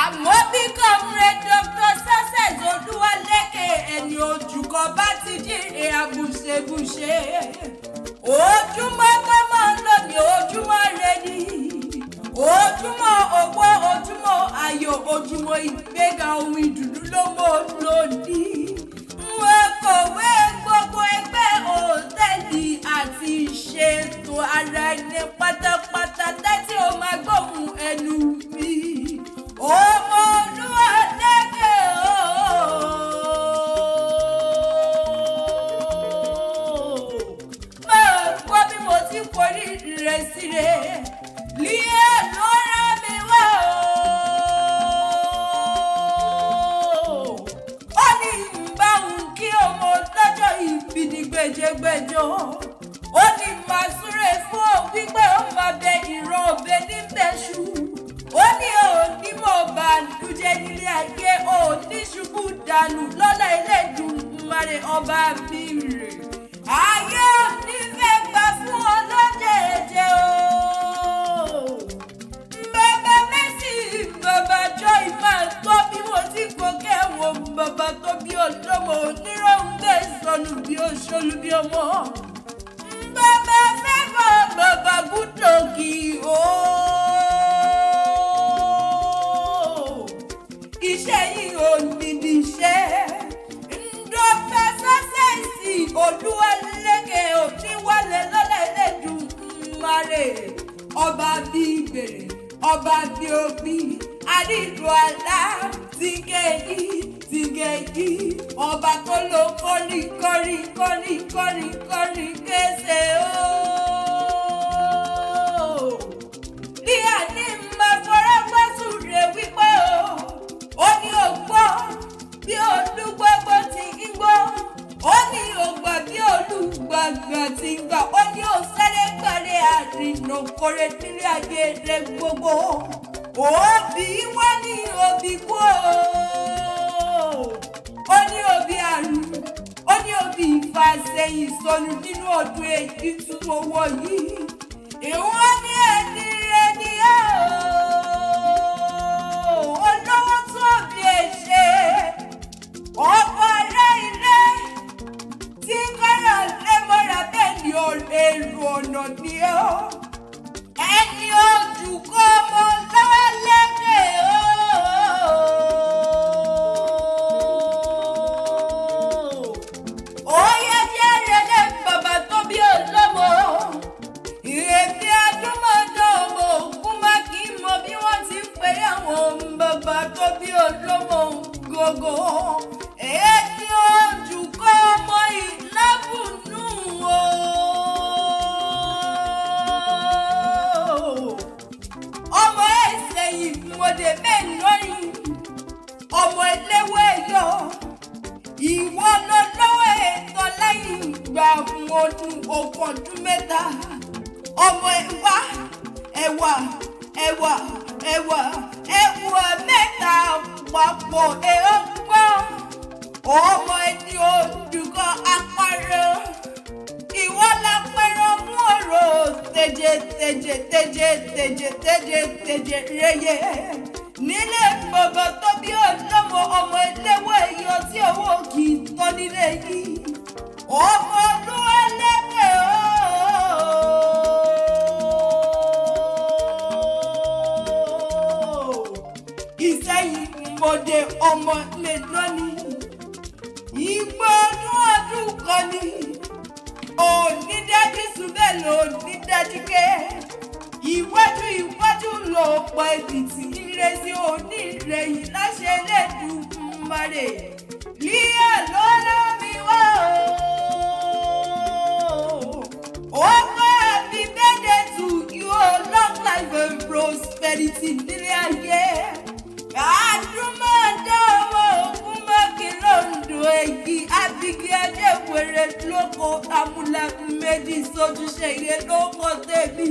Àmọ́ bí comrade Dr. Success Olúwalékè ẹni ojúkọ bá ti jíire àbùṣebùṣe. Ojúmọ́ tó máa ń lò ní ojúmọ́ rẹ ni. Ojúmọ́ owó, ojúmọ́ ayọ̀, ojúmọ́ ìgbéga ohun ìdùnnú ló mọ́ lónìí. Wọ́n kọ̀wé gbogbo ẹgbẹ́ òtẹ́ẹ̀lì àti ìṣètò ara ẹni pátápátá tẹ́tí ó máa gbóhùn ẹnu mi. Ọmọ Olúwalékè máa gbọ́ bí mo ti forí rẹ̀ síre. Líẹ̀ ló rán mi wá ó ní ìbáhùn kí ọmọ lọ́jọ́ ìbí ní gbèjégbèjọ́. Ó ní màá súre fún ọ wípé ó máa bẹ ìran òbẹ níbẹ̀ṣù. Ó ní òní mo bá dújẹ nílé ayé, òní ṣubú dànù lọ́lá Elédùmarè ọba mi rè. Ayé òní fẹ́ gbà fún ọ lọ́jẹ̀ẹ̀jẹ̀ o. Bàbá Mercy, bàbá Joy máa tó bí mo ti gòkè wo bàbá tó bí olómo oníròǹgbè sọnù bí oṣolú bí ọmọ. Bàbá Favour, bàbá Gúdògì o. Iṣẹ́ yìí ò ní ní iṣẹ́. Dr. Success Olúwalékè òníwálé lọ́lá Elédùmarè. Ọba bí ìbèrè, ọba bí òbí, àdìdù àlá, tìgẹ̀yì, ọba tó ló kọ́ni kése o. Bí àní máa fọ́rọ́ gbọ́sùn rẹ̀ wípé o. Ó ní ògbọ́ bí olúgbọ́gbọ́ ti ń gbọ́. Ó ní ògbà bí olúgbàgbà ti ń gbà. Ó ní òsẹ́rẹ́ gbàrẹ́ àrìnà kórè nílé ayé rẹ̀ gbogbo. Òbí wá ní òbí kú o. Ó ní òbí àrùn. Ó ní òbí ìfàsẹ́yìn sọnù nínú ọdún èyí tún owó yìí. Ìwọ́n ní ẹni rẹ̀ ni ó. Olówó tó bí èṣe. Ọkọ̀ rẹ̀ ilé. Tí kọ́rọ̀ lé mọ́ra bẹ́ẹ̀ ni èrò ọ̀nà ni ó. Ẹni ojú kọ́ ọmọ Olúwalékè o. Ó yẹ kí ẹrẹ̀lẹ̀ bàbá tó bí olómo. Ìrètí adúmọ̀dọ́ ọmọ ògún má kì í mọ bí wọ́n ti ń pe àwọn bàbá tó bí olómo gógó. Ẹni ojú kọ́ ọmọ ìlábùnú o. Ọmọ ẹsẹ̀ ìmọ̀dé mẹ́rin lórí. Ọmọ eléwé yọ. Ìwọ lọ lọ́wọ́ ètò lẹ́yìn ìgbà ọdún ọdún mẹ́ta. Ọmọ ẹwà mẹ́ta papọ̀ èèpọ̀. Ọmọ ẹni olùkọ́ apárọ̀. Ìwọ lápẹ̀rọ̀ mú ọ̀rọ̀ tẹ̀jẹ̀ rẹ̀yẹ. Nílé bàbá tó bí olómo ọmọ eléwé yọ tí owó kì í tọ́ nílé yìí. Ọmọ Olúwalékè o. Ìsẹ́yìn mọ̀dé ọmọ lè lónìí. Ìgbọ́dún ọdún kan ni. Onídájú súnbẹ̀ ló nídájú ké. Iwájú ló pọ̀ ètìtì ìrẹsì onírẹ̀yìn láṣẹ Elédùmarè. Líà ló rán mi wá o. Ó kọ́ happy birthday to you, long life and prosperity nílé ayé. Àdúmọ̀dá ọmọ ògún mọ́kì lóńdó èyí. Abigi Adéwèrè lóko amúlẹ̀kùn méjì sójúṣe ìrè lóko tèmi.